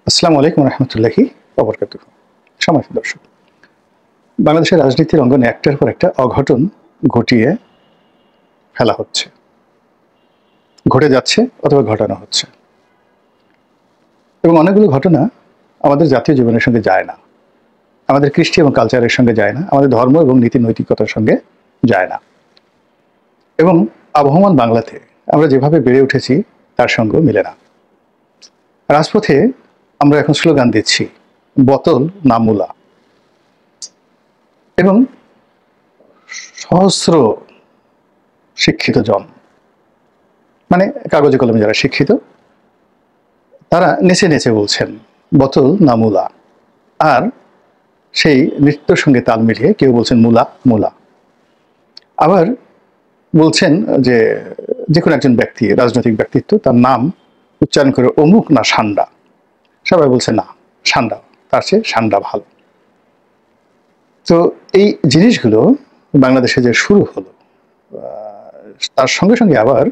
আসসালামু আলাইকুম রহমতুল্লাহি ওবরকাতুহু। সম্মানিত দর্শক, বাংলাদেশের রাজনীতির অঙ্গনে একটার পর একটা অঘটন ঘটিয়ে ফেলা হচ্ছে, ঘটে যাচ্ছে অথবা ঘটানো হচ্ছে, এবং অনেকগুলো ঘটনা আমাদের জাতীয় জীবনের সঙ্গে যায় না, আমাদের কৃষ্টি এবং কালচারের সঙ্গে যায় না, আমাদের ধর্ম এবং নীতি নৈতিকতার সঙ্গে যায় না, এবং আবহমান বাংলাতে আমরা যেভাবে বেড়ে উঠেছি তার সঙ্গেও মিলে না। রাজপথে আমরা এখন স্লোগান দিচ্ছি, বোতল না মূলা, এবং সহস্র শিক্ষিত জন, মানে কাগজে কলমে যারা শিক্ষিত, তারা নেচে নেচে বলছেন বোতল না মূলা, আর সেই নৃত্যের সঙ্গে তাল মিলিয়ে কেউ বলছেন মূলা মূলা। আবার বলছেন যে যে কোনো একজন ব্যক্তি, রাজনৈতিক ব্যক্তিত্ব, তার নাম উচ্চারণ করে অমুক না সান্ডা, সবাই বলছে না সান্ডা, তার চেয়ে সান্ডা ভালো। তো এই জিনিসগুলো বাংলাদেশে যে শুরু হলো, তার সঙ্গে সঙ্গে আবার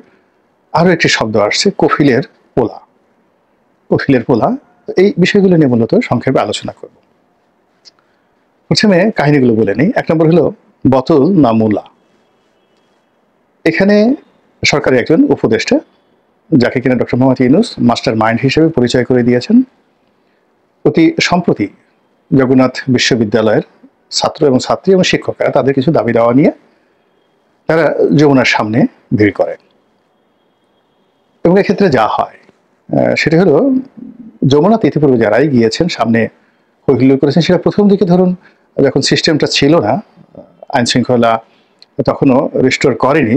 আরো একটি শব্দ আসছে, কফিলের পোলা। কফিলের পোলা, এই বিষয়গুলো নিয়ে মূলত সংক্ষেপে আলোচনা করব। প্রথমে কাহিনীগুলো বলে নিই। এক নম্বর হলো বোতল না মূলা। এখানে সরকারের একজন উপদেষ্টা, যাকে কিনা doctor Mohammad Yunus master mind হিসেবে পরিচয় করে দিয়েছেন, অতি সম্প্রতি জগন্নাথ বিশ্ববিদ্যালয়ের ছাত্র এবং ছাত্রী এবং শিক্ষকরা তাদের কিছু দাবি দেওয়া নিয়ে তারা যমুনার সামনে ভিড় করে। এবং এক্ষেত্রে যা হয় সেটা হলো, যমুনাতে ইতিপূর্বে যারাই গিয়েছেন সামনে হৈহুল্লোড় করেছেন, সেটা প্রথম দিকে ধরুন যখন সিস্টেমটা ছিল না, আইন শৃঙ্খলা তখনও রিস্টোর করেনি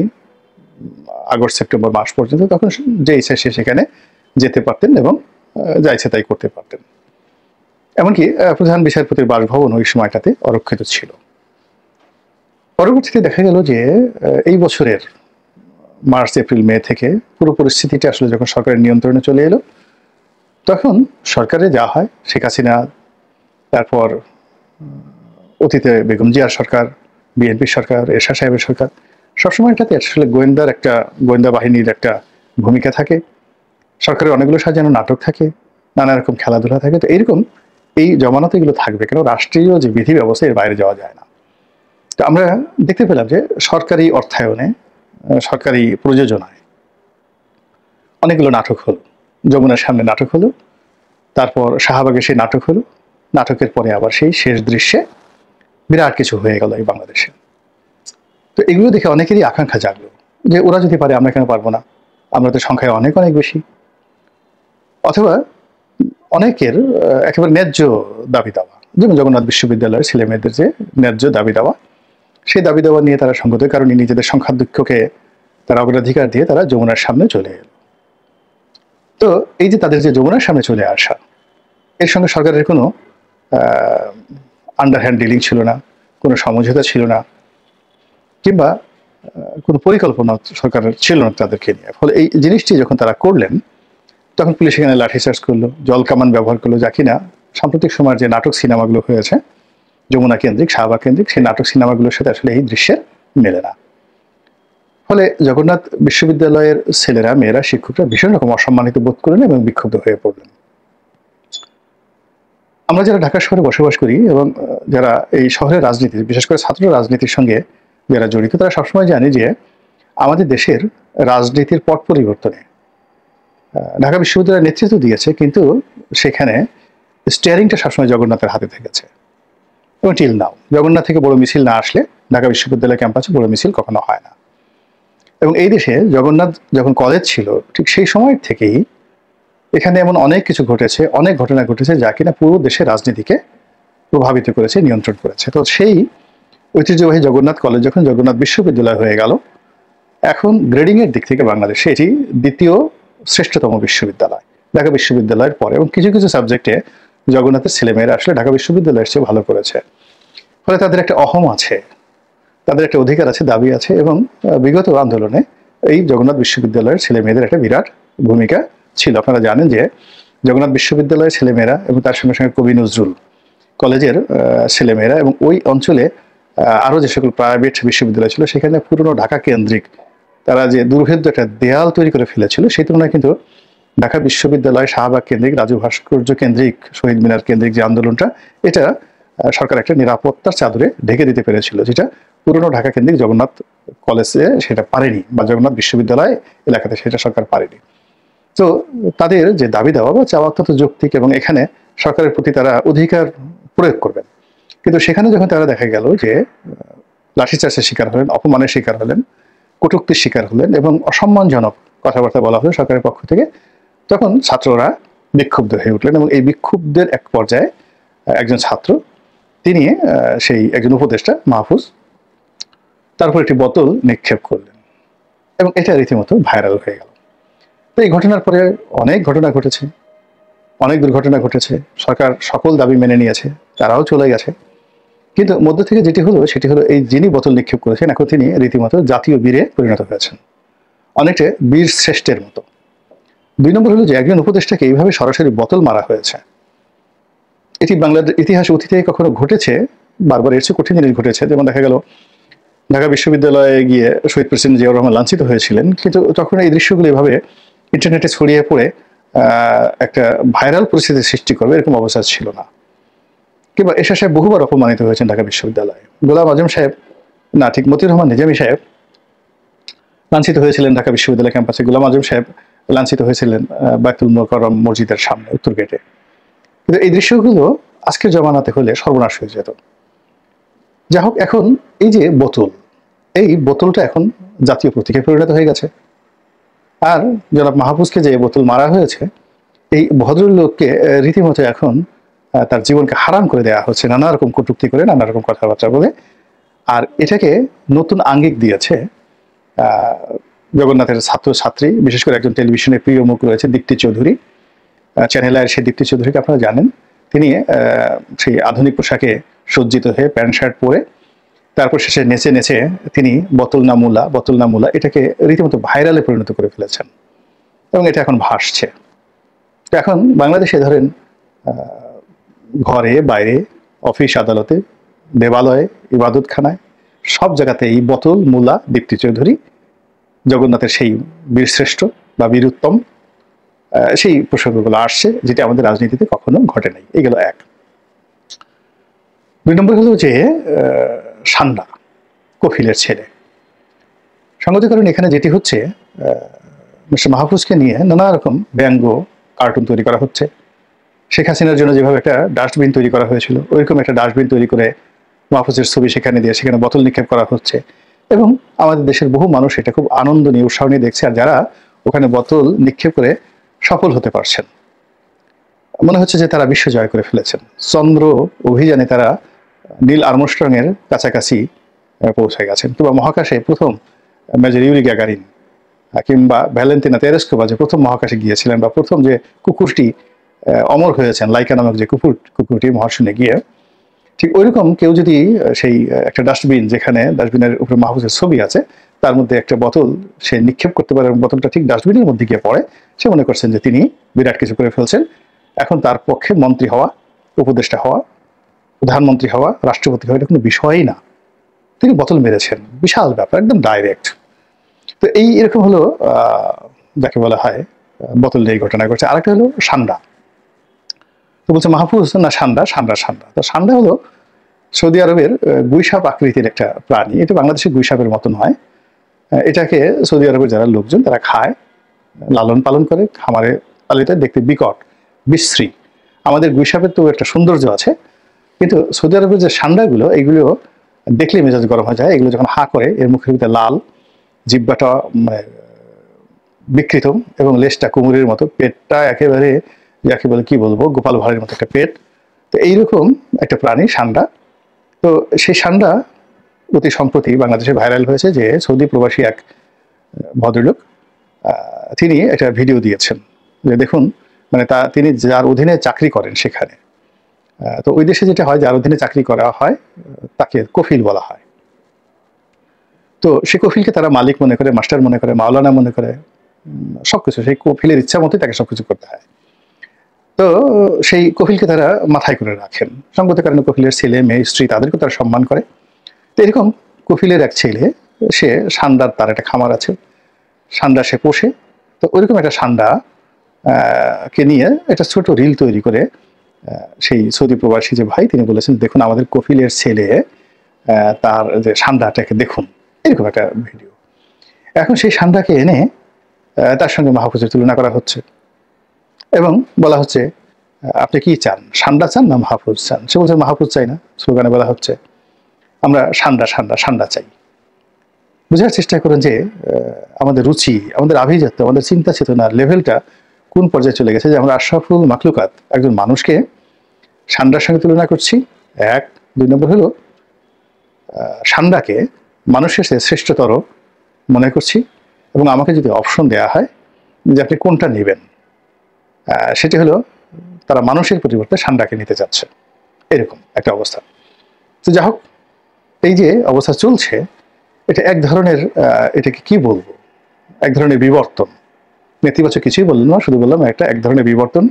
আগস্ট সেপ্টেম্বর মাস পর্যন্ত, তখন যে ইচ্ছা সে সেখানে যেতে পারতেন এবং যা ইচ্ছে তাই করতে পারতেন। এমনকি প্রধান বিচারপতির বাসভবন ওই সময়টাতে অরক্ষিত ছিল। পরবর্তীতে দেখা গেল যে এই বছরের মার্চ এপ্রিল মে থেকে পুরো পরিস্থিতিটা আসলে যখন সরকারের নিয়ন্ত্রণে চলে এলো, তখন সরকারে যা হয়, শেখ হাসিনা, তারপর অতীতে বেগম জিয়ার সরকার, বিএনপির সরকার, এরশাদ সাহেবের সরকার, সবসময় এটাতে আসলে গোয়েন্দা বাহিনীর একটা ভূমিকা থাকে, সরকারের অনেকগুলো সাজানো নাটক থাকে, নানা রকম খেলাধুলা থাকে। তো এইরকম এই জমানত এগুলো থাকবে, কেন রাষ্ট্রীয় যে বিধি ব্যবস্থা এর বাইরে যাওয়া যায় না। তো আমরা দেখতে পেলাম যে সরকারি অর্থায়নে, সরকারি প্রযোজনায় অনেকগুলো নাটক হলো। যমুনার সামনে নাটক হলো, তারপর শাহবাগে সেই নাটক হলো, নাটকের পরে আবার সেই শেষ দৃশ্যে বিরাট কিছু হয়ে গেল এই বাংলাদেশে। তো এগুলো দেখে অনেকেরই আকাঙ্ক্ষা জাগলো যে ওরা যদি পারে আমরা কেন পারবো না, আমরা তো সংখ্যায় অনেক অনেক বেশি। অথবা অনেকের একেবারে ন্যায্য দাবি দেওয়া, যেমন জগন্নাথ বিশ্ববিদ্যালয়ের ছেলে মেয়েদের যে ন্যায্য দাবি দেওয়া, সেই দাবি দেওয়া নিয়ে তারা সংগতের কারণে নিজেদের সংখ্যাধিক্যকে তারা অগ্রাধিকার দিয়ে তারা যমুনার সামনে চলে এলো। তো এই যে তাদের যে যমুনার সামনে চলে আসা, এর সঙ্গে সরকারের কোনো আন্ডারহ্যান্ড ডিলিং ছিল না, কোনো সমঝোতা ছিল না, কিংবা কোনো পরিকল্পনা সরকারের ছিল না তাদেরকে নিয়ে। ফলে এই জিনিসটি যখন তারা করলেন, তখন পুলিশ এখানে লাঠিচার্জ করলো, জল কামান ব্যবহার করলো, যা কিনা সাম্প্রতিক সময়ের যে নাটক সিনেমাগুলো হয়েছে যমুনা কেন্দ্রিক, শাহবাগ কেন্দ্রিক, সেই নাটক সিনেমাগুলোর সাথে আসলে এই দৃশ্যের মেলে না। ফলে জগন্নাথ বিশ্ববিদ্যালয়ের ছেলেরা, মেয়েরা, শিক্ষকরা ভীষণ রকম অসম্মানিত বোধ করলেন এবং বিক্ষুব্ধ হয়ে পড়লেন। আমরা যারা ঢাকা শহরে বসবাস করি এবং যারা এই শহরের রাজনীতি, বিশেষ করে ছাত্র রাজনীতির সঙ্গে যারা জড়িত, তারা সবসময় জানি যে আমাদের দেশের রাজনীতির পট পরিবর্তনে ঢাকা বিশ্ববিদ্যালয়ের নেতৃত্ব দিয়েছে, কিন্তু সেখানে স্টিয়ারিংটা সবসময় জগন্নাথের হাতে থেকেছে। এবং টিল নাও জগন্নাথ থেকে বড় মিছিল না আসলে ঢাকা বিশ্ববিদ্যালয় ক্যাম্পাসে বড় মিছিল কখনো হয় না। এবং এই দেশে জগন্নাথ যখন কলেজ ছিল, ঠিক সেই সময় থেকেই এখানে এমন অনেক কিছু ঘটেছে, অনেক ঘটনা ঘটেছে, যা কিনা পুরো দেশের রাজনীতিকে প্রভাবিত করেছে, নিয়ন্ত্রণ করেছে। তো সেই ঐতিহ্যবাহী জগন্নাথ কলেজ যখন জগন্নাথ বিশ্ববিদ্যালয় হয়ে গেল, এখন গ্রেডিং এর দিক থেকে বাংলাদেশে এটি দ্বিতীয় শ্রেষ্ঠতম বিশ্ববিদ্যালয় ঢাকা বিশ্ববিদ্যালয়ের পরে। এবং কিছু কিছু সাবজেক্টে জগন্নাথের ছেলেমেয়েরা আসলে ঢাকা বিশ্ববিদ্যালয়ের চেয়ে ভালো করেছে। ফলে তাদের একটা অহম আছে, তাদের একটা অধিকার আছে, দাবি আছে। এবং বিগত আন্দোলনে এই জগন্নাথ বিশ্ববিদ্যালয়ের ছেলে মেয়েদের একটা বিরাট ভূমিকা ছিল। আপনারা জানেন যে জগন্নাথ বিশ্ববিদ্যালয়ের ছেলেমেয়েরা এবং তার সঙ্গে সঙ্গে কবি নজরুল কলেজের ছেলেমেয়েরা এবং ওই অঞ্চলে আরও যে সকল প্রাইভেট বিশ্ববিদ্যালয় ছিল, সেখানে পুরনো ঢাকা কেন্দ্রিক তারা যে দুর্ভেদ্য একটা দেয়াল তৈরি করে ফেলেছিল, সেই তুলনায় কিন্তু ঢাকা বিশ্ববিদ্যালয় শাহবাগ কেন্দ্রিক, রাজু ভাস্কর্য কেন্দ্রিক, শহীদ মিনার কেন্দ্রিক যে আন্দোলনটা, এটা সরকার একটা নিরাপত্তার চাদরে ঢেকে দিতে পেরেছিল, যেটা পুরনো ঢাকা কেন্দ্রিক জগন্নাথ কলেজে সেটা পারেনি, বা জগন্নাথ বিশ্ববিদ্যালয় এলাকাতে সেটা সরকার পারেনি। তো তাদের যে দাবি দেওয়া বা চাওয়া অত্যন্ত যৌক্তিক, এবং এখানে সরকারের প্রতি তারা অধিকার প্রয়োগ করবেন। কিন্তু সেখানে যখন তারা দেখা গেল যে লাঠিচার্জের শিকার হলেন, অপমানের শিকার হলেন, কটূক্তির শিকার হলেন, এবং অসম্মানজনক কথাবার্তা বলা হলো সরকারের পক্ষ থেকে, তখন ছাত্ররা বিক্ষুব্ধ হয়ে উঠলেন। এবং এই বিক্ষুব্ধের এক পর্যায়ে একজন ছাত্র, তিনি সেই একজন উপদেষ্টা মাহফুজ, তারপর একটি বোতল নিক্ষেপ করলেন, এবং এটা রীতিমতো ভাইরাল হয়ে গেল। তো এই ঘটনার পরে অনেক ঘটনা ঘটেছে, অনেক দুর্ঘটনা ঘটেছে, সরকার সকল দাবি মেনে নিয়েছে, তারাও চলে গেছে। কিন্তু মধ্য থেকে যেটি হলো সেটি হলো, এই যিনি বোতল নিক্ষেপ করেছেন এখন তিনি রীতিমতো জাতীয় বীরে পরিণত হয়েছেন, অনেকটা বীর শ্রেষ্ঠের মতো। 2 নম্বর হলো যে একজন উপদেষ্টাকে এইভাবে সরাসরি বোতল মারা হয়েছে, এটি বাংলার ইতিহাসে অতীতে কখনো ঘটেছে, বারবার এর চেয়ে কঠিন জিনিস ঘটেছে। যেমন দেখা গেল ঢাকা বিশ্ববিদ্যালয়ে গিয়ে শহীদ প্রেসিডেন্ট জিয়াউর রহমান লাঞ্ছিত হয়েছিলেন, কিন্তু তখন এই দৃশ্যগুলো এভাবে ইন্টারনেটে ছড়িয়ে পড়ে একটা ভাইরাল পরিস্থিতির সৃষ্টি করবে এরকম অবস্থা ছিল না। কিংবা এরশাদ সাহেব বহুবার অপমানিত হয়েছেন ঢাকা বিশ্ববিদ্যালয়ে, গোলাম আজম সাহেব, না ঠিক মতিউর রহমান নিজামী সাহেব লাঞ্ছিত হয়েছিলেন ঢাকা বিশ্ববিদ্যালয় ক্যাম্পাসে, গোলাম আজম সাহেব লাঞ্ছিত হয়েছিলেন বাইতুল মোকাররম মসজিদের সামনে উত্তর গেটে। কিন্তু এই দৃশ্যগুলো আজকের জমানাতে হলে সর্বনাশ হয়ে যেত। যা হোক, এখন এই যে বোতল, এই বোতলটা এখন জাতীয় প্রতীকে পরিণত হয়ে গেছে। আর জনাব মাহফুজকে যে বোতল মারা হয়েছে, এই ভদ্রলোককে রীতিমতো এখন তার জীবনকে হারাম করে দেওয়া হচ্ছে নানা রকম কটূক্তি করে, নানা রকম কথাবার্তা বলে। আর এটাকে নতুন আঙ্গিক দিয়েছে জগন্নাথের ছাত্রছাত্রী, বিশেষ করে একজন টেলিভিশনের প্রিয় মুখ রয়েছে দীপ্তি চৌধুরী, চ্যানেল আয়ের সেই দীপ্তি চৌধুরীকে আপনারা জানেন। তিনি সেই আধুনিক পোশাকে সজ্জিত হয়ে প্যান্ট শার্ট পরে, তারপর শেষে নেচে নেচে তিনি বোতল না মুলা এটাকে রীতিমতো ভাইরালে পরিণত করে ফেলেছেন, এবং এটা এখন ভাসছে। তো এখন বাংলাদেশে ধরেন ঘরে বাইরে, অফিস আদালতে, দেবালয়ে, ইবাদতখানায়, সব জায়গাতে এই বোতল মুলা দীপ্তি চৌধুরী, জগন্নাথের সেই বীরশ্রেষ্ঠ বা বীরুত্তম, সেই প্রসঙ্গগুলো আসছে, যেটা আমাদের রাজনীতিতে কখনো ঘটে নাই। এগুলো এক। 2 নম্বর হলো যে সান্ডা, কফিলের ছেলে। সংগতির কারণে এখানে যেটি হচ্ছে, মিস্টার মাহফুজকে নিয়ে নানা রকম ব্যঙ্গ কার্টুন তৈরি করা হচ্ছে। শেখ হাসিনার জন্য যেভাবে একটা ডাস্টবিন তৈরি করা হয়েছিল, ওইরকম একটা ডাস্টবিন তৈরি করে মাহফুজের ছবি সেখানে দিয়ে সেখানে বোতল নিক্ষেপ করা হচ্ছে, এবং আমাদের দেশের বহু মানুষ এটা খুব আনন্দ নিয়ে, উৎসাহ নিয়ে দেখছে। আর যারা ওখানে বোতল নিক্ষেপ করে সফল হতে পারছেন, মনে হচ্ছে যে তারা বিশ্ব জয় করে ফেলেছেন। চন্দ্র অভিযানে তারা নীল আর্মস্ট্রংয়ের কাছাকাছি পৌঁছে গেছেন, কিংবা মহাকাশে প্রথম মেজর ইউরি গ্যাগারিন, কিংবা ভ্যালেন্টিনা তেরেস্কোভা যে প্রথম মহাকাশে গিয়েছিলেন, বা প্রথম যে কুকুরটি অমর হয়েছেন, লাইকা নামক যে কুকুরটি মহাশূন্যে গিয়ে, ঠিক ওইরকম কেউ যদি সেই একটা ডাস্টবিন, যেখানে ডাস্টবিনের উপরে মাহফুজের ছবি আছে, তার মধ্যে একটা বোতল সে নিক্ষেপ করতে পারে, এবং বোতলটা ঠিক ডাস্টবিনের মধ্যে গিয়ে পড়ে, সে মনে করছেন যে তিনি বিরাট কিছু করে ফেলছেন। এখন তার পক্ষে মন্ত্রী হওয়া, উপদেষ্টা হওয়া, প্রধানমন্ত্রী হওয়া, রাষ্ট্রপতি হওয়া এটা কোনো বিষয়ই না। তিনি বোতল মেরেছেন, বিশাল ব্যাপার, একদম ডাইরেক্ট। তো এই এরকম হলো যাকে বলা হয় বোতল নিয়ে ঘটনা ঘটছে। আরেকটা হলো সান্ডা। তো বলছে মাহফুজ না সান্ডা, তো সান্ডা হলো সৌদি আরবের গুইসাপ আকৃতির একটা প্রাণী। এটা বাংলাদেশের গুইসাপের মতো নয়। এটাকে সৌদি আরবের যারা লোকজন তারা খায়, লালন পালন করে, খামারে পালিত, দেখতে বিকট, বিশ্রী। আমাদের গুইসাপের তো একটা সৌন্দর্য আছে, কিন্তু সৌদি আরবের যে সান্ডাগুলো, এগুলো দেখলে মেজাজ গরম হয়ে যায়। এগুলো যখন হা করে, এর মুখের ভিতরে লাল, জিব্বাটা মানে বিকৃত, এবং লেজটা কুমুরের মতো, পেটটা একেবারে যাকে বলে কি বলবো, গোপাল ভাঁড়ের মতো একটা পেট। তো এইরকম একটা প্রাণী সান্ডা। তো সেই সান্ডা অতি সম্প্রতি বাংলাদেশে ভাইরাল হয়েছে, যে সৌদি প্রবাসী এক ভদ্রলোক, তিনি একটা ভিডিও দিয়েছেন যে দেখুন, মানে তিনি যার অধীনে চাকরি করেন সেখানে, তো ওই দেশে যেটা হয়, যার অধীনে চাকরি করা হয় তাকে কফিল বলা হয়। তো সেই কফিলকে তারা মালিক মনে করে, মাস্টার মনে করে, মাওলানা মনে করে, সবকিছু সেই কফিলের ইচ্ছা মতোই তাকে সবকিছু করতে হয়। তো সেই কফিলকে তারা মাথায় করে রাখেন। সঙ্গত কারণে কফিলের ছেলে মেয়ে স্ত্রী তাদেরকে তারা সম্মান করে। তো এরকম কফিলের এক ছেলে, সে সান্ডার, তার একটা খামার আছে, সান্ডা সে পোষে। তো ওইরকম একটা সান্ডা কে নিয়ে একটা ছোট রিল তৈরি করে সেই সৌদি প্রবাসী যে ভাই তিনি বলেছেন, দেখুন আমাদের কফিলের ছেলে তার যে সান্ডাটাকে দেখুন, এরকম একটা ভিডিও। এখন সেই সান্ডাকে এনে তার সঙ্গে মাহফুজের তুলনা করা হচ্ছে এবং বলা হচ্ছে আপনি কি চান, সান্ডা চান না মাহফুজ চান? সে বলছে মাহফুজ চাই না। স্লোগানে বলা হচ্ছে আমরা সান্ডা সান্ডা সান্ডা চাই। বোঝার চেষ্টা করেন যে আমাদের রুচি, আমাদের আভিজাত্য, আমাদের চিন্তা চেতনার লেভেলটা কোন পর্যায়ে চলে গেছে যে আমরা আশরাফুল মাখলুকাত একজন মানুষকে সান্ডার সঙ্গে তুলনা করছি। এক, দুই নম্বর হলো সান্ডাকে মানুষের চেয়ে শ্রেষ্ঠতর মনে করছি এবং আমাকে যদি অপশন দেওয়া হয় যে আপনি কোনটা নেবেন, সেটি হলো তারা মানুষের পরিবর্তে সান্ডাকে নিতে চাচ্ছে, এরকম একটা অবস্থা। তো যা হোক, এই যে অবস্থা চলছে এটা এক ধরনের, এটাকে কি বলবো, এক ধরনের বিবর্তন। নেতিবাচক কিছুই বললাম না, শুধু বললাম একটা এক ধরনের বিবর্তন,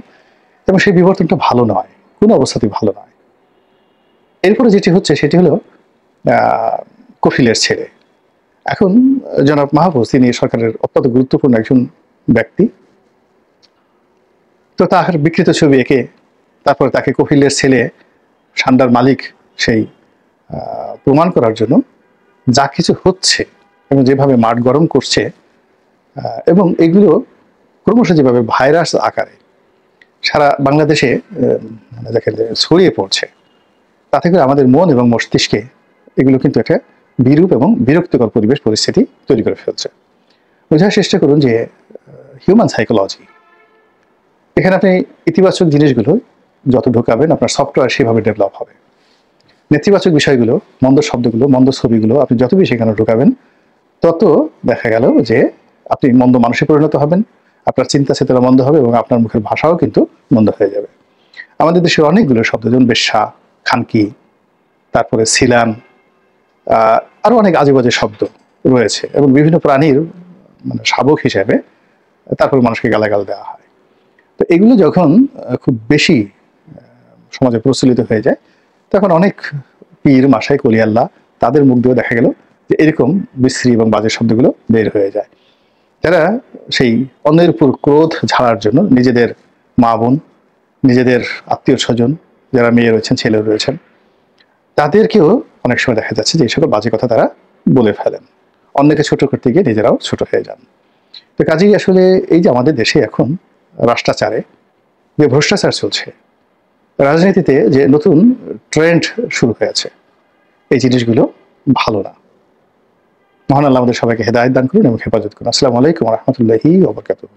এবং সেই বিবর্তনটা ভালো নয়, কোনো অবস্থাতেই ভালো নয়। এরপরে যেটি হচ্ছে সেটি হলো কফিলের ছেলে। এখন জনাব মাহফুজ তিনি সরকারের অত্যন্ত গুরুত্বপূর্ণ একজন ব্যক্তি, তো তার বিকৃত ছবি এঁকে তারপর তাকে কফিলের ছেলে সান্ডার মালিক সেই প্রমাণ করার জন্য যা কিছু হচ্ছে এবং যেভাবে মাঠ গরম করছে এবং এগুলো ক্রমশ যেভাবে ভাইরাস আকারে সারা বাংলাদেশে দেখেন ছড়িয়ে পড়ছে, তাতে করে আমাদের মন এবং মস্তিষ্কে এগুলো কিন্তু একটা বিরূপ এবং বিরক্তিকর পরিবেশ পরিস্থিতি তৈরি করে ফেলছে। বোঝার চেষ্টা করুন যে হিউম্যান সাইকোলজি, এখানে আপনি ইতিবাচক জিনিসগুলো যত ঢোকাবেন আপনার সফটওয়্যার সেভাবে ডেভেলপ হবে। নেতিবাচক বিষয়গুলো, মন্দ শব্দগুলো, মন্দ ছবিগুলো আপনি যত বেশি এখানে ঢোকাবেন তত দেখা গেল যে আপনি মন্দ মানুষে পরিণত হবেন, আপনার চিন্তা চেতনা মন্দ হবে এবং আপনার মুখের ভাষাও কিন্তু মন্দ হয়ে যাবে। আমাদের দেশে অনেকগুলো শব্দ, যেমন বেশ্যা, খানকি, তারপরে সিলান, আরও অনেক আজে বাজে শব্দ রয়েছে এবং বিভিন্ন প্রাণীর মানে শাবক হিসেবে তারপরে মানুষকে গালাগাল দেওয়া হয়। তো এগুলো যখন খুব বেশি সমাজে প্রচলিত হয়ে যায় তখন অনেক পীর, মাসায়, কলিয়াল্লাহ তাদের মুখ দিয়েও দেখা গেল যে এরকম বিশ্রী এবং বাজে শব্দগুলো বের হয়ে যায়। তারা সেই অন্যের উপর ক্রোধ ঝাড়ার জন্য নিজেদের মা বোন, নিজেদের আত্মীয় স্বজন যারা মেয়ে রয়েছেন, ছেলে রয়েছেন, তাদেরকেও অনেক সময় দেখা যাচ্ছে যে এই সকল বাজে কথা তারা বলে ফেলেন, অন্যকে ছোট করতে গিয়ে নিজেরাও ছোট হয়ে যান। তো কাজেই আসলে এই যে আমাদের দেশে এখন রাষ্ট্রাচারে যে ভ্রষ্টাচার চলছে, রাজনীতিতে যে নতুন ট্রেন্ড শুরু হয়েছে, এই জিনিসগুলো ভালো না। মহান আল্লাহ আমাদের সবাইকে হেদায়েত দান করুন এবং হেফাজত করুন। আসসালামু আলাইকুম ওয়া রাহমাতুল্লাহি ওয়া বারাকাতুহু।